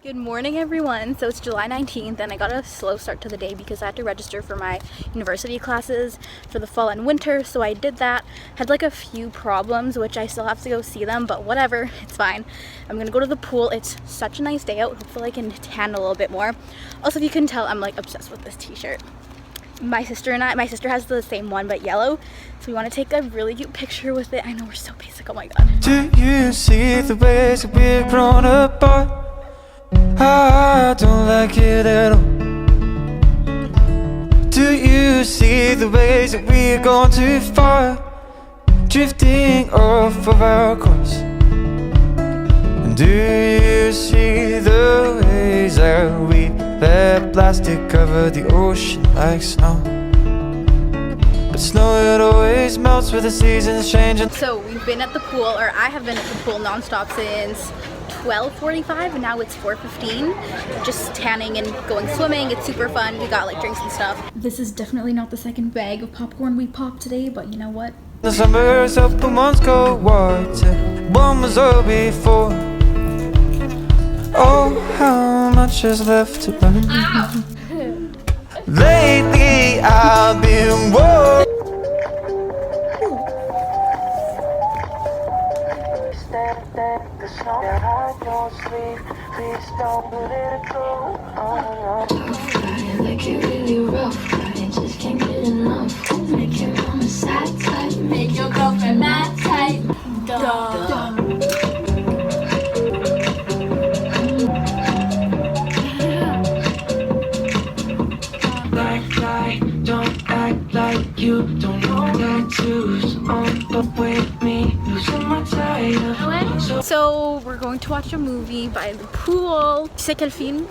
Good morning everyone. So it's July 19th and I got a slow start to the day because I had to register for my university classes for the fall and winter, so I did that. Had like a few problems which I still have to go see them, but whatever, it's fine. I'm gonna go to the pool. It's such a nice day out. Hopefully I can tan a little bit more. Also, if you can tell, I'm like obsessed with this t-shirt. My sister has the same one but yellow, so we want to take a really cute picture with it. I know we're so basic, oh my god. Do you see the ways that we're grown apart? I don't like it at all. Do you see the ways that we're gone too far, drifting off of our course? And do you see the ways that we let plastic cover the ocean like snow? But snow, it always melts with the seasons changing. So we've been at the pool, or I have been at the pool non-stop since 12:45 and now it's 4:15, just tanning and going swimming. It's super fun. We got like drinks and stuff. This is definitely not the second bag of popcorn we popped today, but you know what? The summers up and months go water. One was all before. Oh, how much is left to learn. Lately I've been woke. The snow that I don't sleep, please don't let it go. Like it really rough, I just can't get enough. Make your mama sad type, make your girlfriend mad type. Duh. Don't act like you don't know that two's on up with me, losing my title. So we're going to watch a movie by the pool. Tu sais quel film?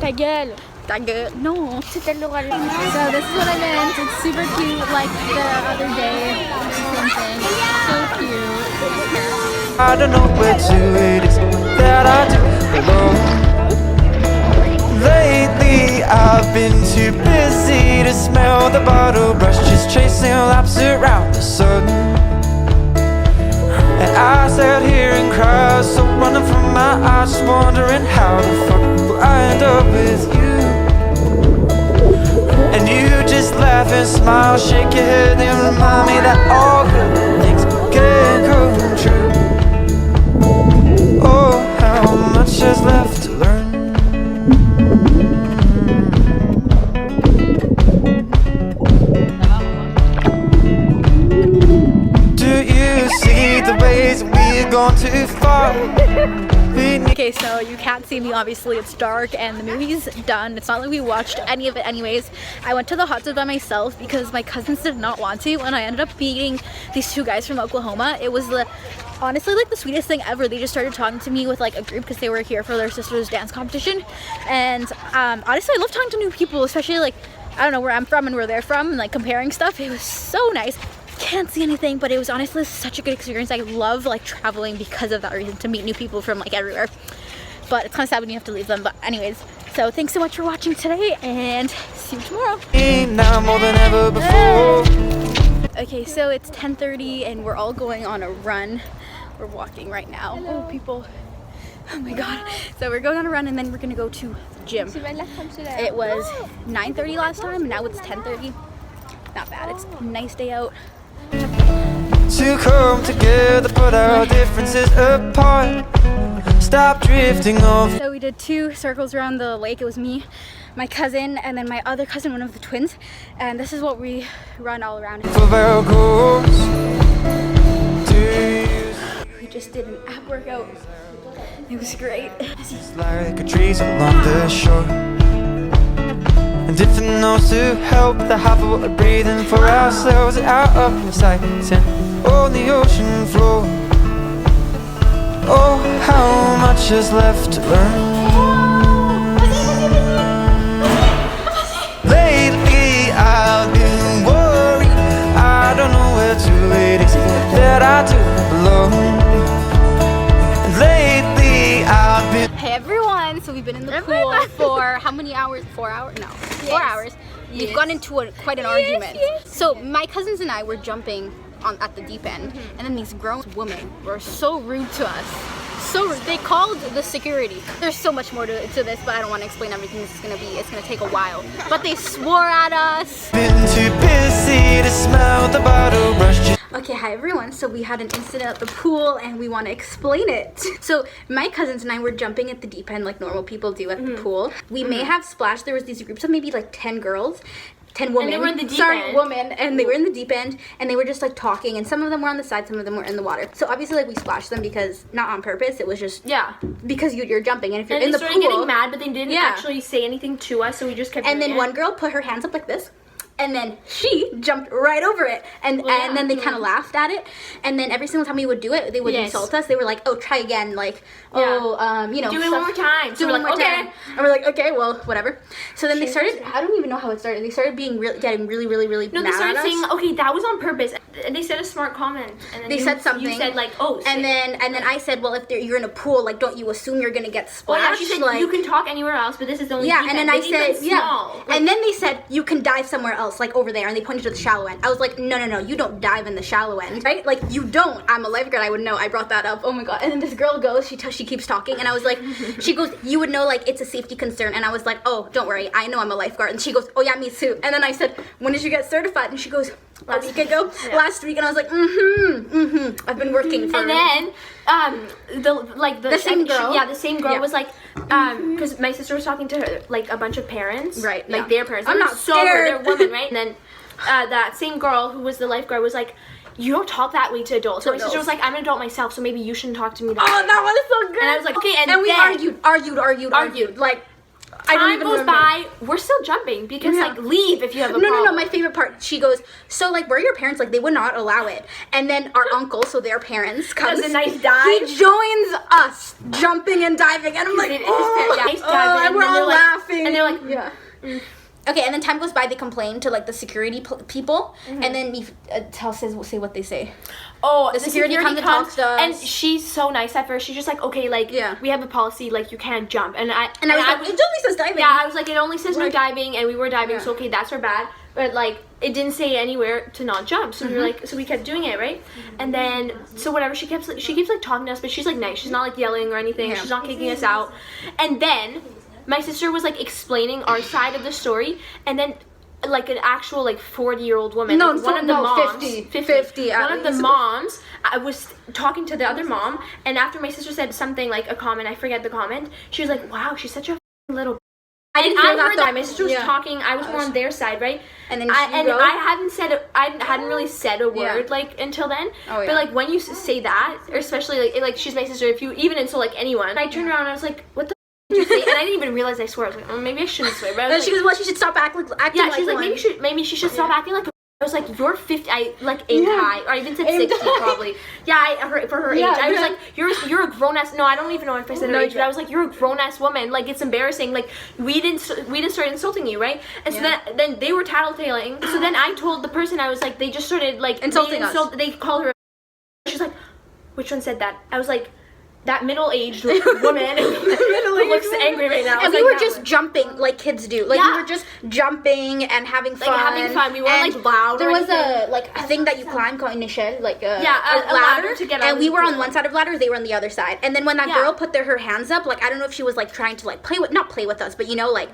Ta gueule. Ta gueule. No. C'était l'oral. So this is what I meant. It's super cute, like the other day. Same thing. So cute. I don't know where to it is that I do belong. Lately I've been too busy to smell the bottle brush, just chasing laps around the sun. And I sat here and cried, so running from my eyes, just wondering how the fuck will I end up with you? And you just laugh and smile, shake your head and remind me that all good things can come true. Oh, how much is left to learn? Gone too far. Okay, so you can't see me, obviously it's dark and the movie's done. It's not like we watched any of it anyways. I went to the hot tub by myself because my cousins did not want to, and I ended up meeting these two guys from Oklahoma. It was honestly like the sweetest thing ever. They just started talking to me with like a group because they were here for their sister's dance competition, and honestly I love talking to new people, especially like I don't know where I'm from and where they're from, and like comparing stuff. It was so nice. Can't see anything, but it was honestly such a good experience. I love like traveling because of that reason, to meet new people from like everywhere. But it's kind of sad when you have to leave them. But anyways, so thanks so much for watching today and see you tomorrow. Now more than ever before. Okay, so it's 10:30 and we're all going on a run. We're walking right now. Oh, people. Oh my god. So we're going on a run and then we're gonna go to the gym. It was 9:30 last time and now it's 10:30. Not bad. It's a nice day out. To come together, put our differences apart, stop drifting off. So we did 2 circles around the lake. It was me, my cousin, and then my other cousin, one of the twins, and this is what we run all around. We just did an ab workout. It was great. It's like a trees along the shore, and different notes to help the half of what we're breathing for ourselves out of sight on the ocean floor. Oh, how much is left to learn? Lately I've been worried, I don't know where to it is that I do belong. Lately I've been. Hey everyone, so we've been in the pool for how many hours? 4 hours? No, 4 hours. We've gone into quite an argument. So my cousins and I were jumping at the deep end, and then these grown women were so rude to us. So they called the security. There's so much more to this, but I don't want to explain everything. It's gonna take a while. But they swore at us. Been too busy to smell the bottle brush. Okay, hi everyone. So we had an incident at the pool and we want to explain it. So my cousins and I were jumping at the deep end like normal people do at the pool. We may have splashed. There was these groups of maybe like 10 girls. 10 women. And they were in the deep end. Women. And they were in the deep end and they were just like talking, and some of them were on the side, some of them were in the water. So obviously like we splashed them because, not on purpose, it was just because you're jumping, and if you're in the pool. And they started getting mad, but they didn't actually say anything to us, so we just kept doing it. And then one girl put her hands up like this. And then she jumped right over it, and then they kind of laughed at it. And then every single time we would do it, they would insult us. They were like, "Oh, try again!" Like, do it one more time. Do it one more time. And we're like, "Okay, well, whatever." So then they started. I don't even know how it started. They started getting getting really mad. No, they started saying, "Okay, that was on purpose." And they said a smart comment. And then they said something. You said like, "Oh." And then I said, "Well, if you're in a pool, like, don't you assume you're gonna get splashed?" Well, yeah, she said like, you can talk anywhere else, but this is the only. Yeah, and then I said, Like, and then they said you can dive somewhere else, like over there, and they pointed to the shallow end. I was like, no, you don't dive in the shallow end, right? Like, you don't. I'm a lifeguard, I would know. I brought that up. Oh my god. And then this girl goes, she keeps talking, and I was like, she goes, you would know, like, it's a safety concern. And I was like, oh, don't worry, I know I'm a lifeguard. And she goes, oh yeah, me too. And then I said, when did you get certified? And she goes, a week ago, last week. And I was like, I've been working for. And then the same girl. The same girl was like, because my sister was talking to her, like, a bunch of parents, right? Like their parents. I'm not scared. They're women, right? And then that same girl who was the lifeguard was like, you don't talk that way to adults. So my sister was like, I'm an adult myself, so maybe you shouldn't talk to me that way. Oh, that was so good. And I was like, okay. And we argued. Like, time goes by, we're still jumping because like, leave if you have a problem. No, my favorite part, she goes, so like, where are your parents? Like, they would not allow it. And then our uncle, so their parents, comes, does a nice dive. He joins us jumping and diving, and I'm like, and we're all laughing. And they're like, Okay, and then time goes by, they complain to like the security people, and then say what they say. Oh, the security comes and talks to us. And she's so nice at first. She's just like, okay, like, we have a policy, like, you can't jump. And I was like, it only says diving. Yeah, I was like, it only says no diving, and we were diving, so okay, that's our bad. But like, it didn't say anywhere to not jump, so we were like, so we kept doing it, right? And then, so whatever, she keeps like talking to us, but she's like nice. She's not like yelling or anything. She's not kicking us out. And then my sister was like explaining our side of the story, and then like an actual like 40-year-old woman, one of the moms, 50 one of the moms, I was talking to the other mom, and after my sister said something like a comment, I forget the comment, she was like, wow, she's such a little. I heard that. My sister was talking. I was more on their side, right? And then I hadn't really said a word like until then. But like when you say that, or especially like she's my sister, if you even insult like anyone, I turned around and I was like, what the did you say? And I didn't even realize I swore. I was like, oh, maybe I shouldn't swear. But she goes, well, she should stop acting like she's like, maybe she should stop acting like. I was like, you're 50. I like aimed high, or I even said 60 probably. Yeah, for her age. I was like, you're a grown ass. No, I don't even know if I said her age, but I was like, you're a grown ass woman. Like, it's embarrassing. Like, we didn't start insulting you, right? And so then they were tattletaling. So then I told the person, I was like, they just started like insulting us. They called her. She's like, which one said that? I was like, that middle-aged woman who looks angry right now. And we were just jumping like kids do. Like, we were just jumping and having fun. We weren't like loud. There was a thing that you climb called Nisha, like a ladder to get on. And we were on one side of the ladder, they were on the other side. And then when that girl put her hands up, like, I don't know if she was like trying to like not play with us, but you know, like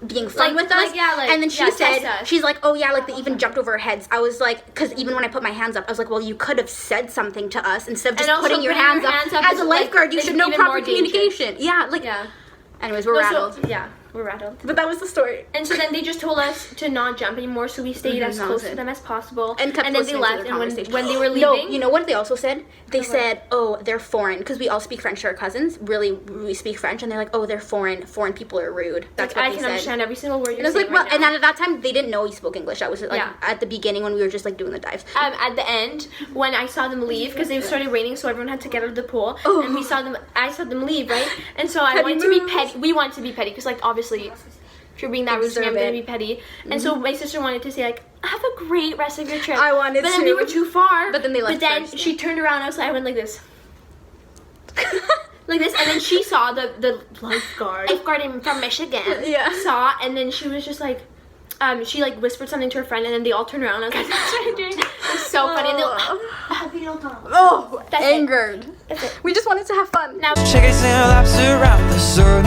being fun with us. And then she said, she's like, oh yeah, like they even jumped over our heads. I was like, because even when I put my hands up, I was like, well, you could have said something to us instead of just putting your hands up. As a lifeguard, you should know proper communication. Anyways, we're rattled. We're rattled. But that was the story. And so then they just told us to not jump anymore, so we stayed as close to them as possible. And then they left, and when they were leaving... No, you know what they also said? They said, oh, they're foreign, because we all speak French to our cousins. Really, we speak French, and they're like, oh, they're foreign. Foreign people are rude. That's what they said. I can understand every single word you're saying right now. And then at that time, they didn't know we spoke English. That was like at the beginning when we were just like doing the dives. At the end, when I saw them leave, because it started raining, so everyone had to get out of the pool, and I saw them leave, right? And so I wanted to be petty. We wanted to be petty, because like obviously... If you're being that rude, I'm gonna be petty. And so my sister wanted to say like, have a great rest of your trip. I wanted to. But then we were too far. But then they left. But then she turned around. I went like this. Like this, and then she saw the lifeguard from Michigan. Saw, and then she was just like, she like whispered something to her friend, and then they all turned around. And I was like, that's what I'm doing. It was so so funny. And Oh, That's angered. it. We just wanted to have fun. Now, Chasing laps around the sun,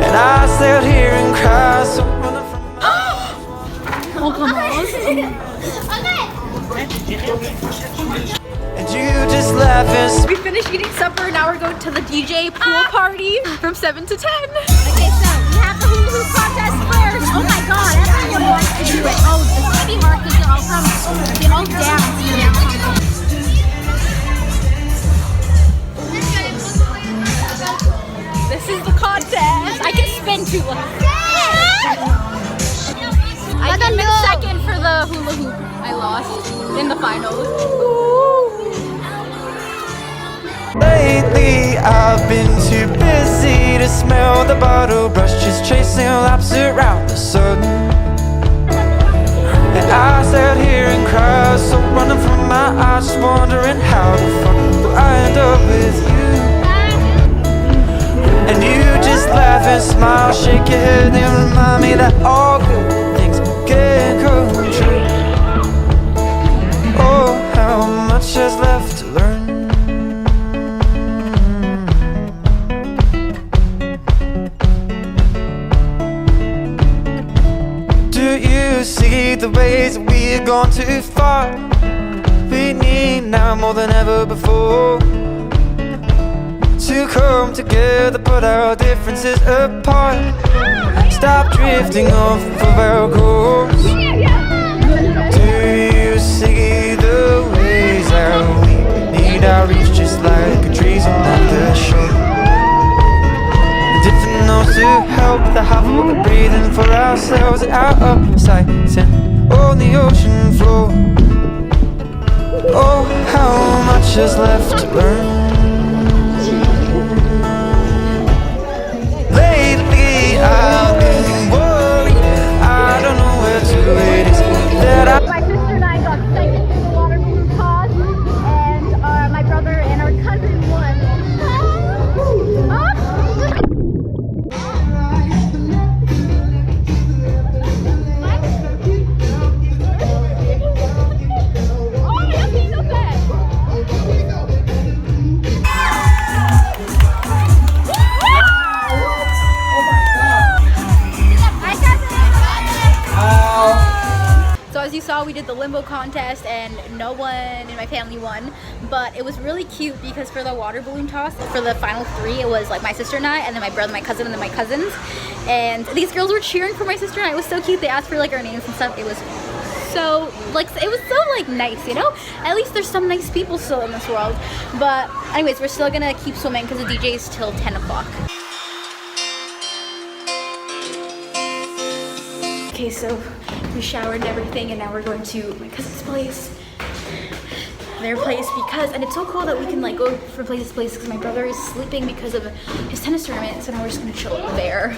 and I sat here and cried. So running from my Oh, come on. and you just laugh and We finished eating supper. Now we're going to the DJ pool party from 7 to 10. Okay, so we have the hula hoop contest first. Oh my god, everyone wants to do it. Oh, it's gonna be hard because they're all down. This is the contest. I can spin too. I came in second for the hula hoop. I lost in the finals. lately I've been too busy to smell the bottle brush, just chasing laps around the sun. And I sat here and cried, so running from my eyes, just wondering how the fuck do I end up with you? And you just laugh and smile, shake your head and remind me that all good things can come true. Oh, how much is left to learn? Do you see the ways that we've gone too far? We need now more than ever before to come together, put our differences apart. Stop drifting off of our course. Do you see the ways that we need our reach, just like the trees on the shore? And if it knows to help the half of what we're breathing for ourselves and our upsides and on the ocean floor. Oh, how much is left to learn? Lately I've been worried, I don't know where to it is that I My sister and I got second in the water balloon toss, and my brother and our cousin won. So as you saw, we did the limbo contest and no one in my family won, but it was really cute because for the water balloon toss, for the final three, it was like my sister and I, and then my brother, my cousin, and then my cousins. And these girls were cheering for my sister and I. It was so cute. They asked for like our names and stuff. It was so like, it was so like nice, you know? At least there's some nice people still in this world. But anyways, we're still gonna keep swimming because the DJ is till 10 o'clock. Okay, so we showered and everything, and now we're going to my cousin's place, their place, and it's so cool that we can like go from place to place because my brother is sleeping because of his tennis tournament, so now we're just gonna chill over there.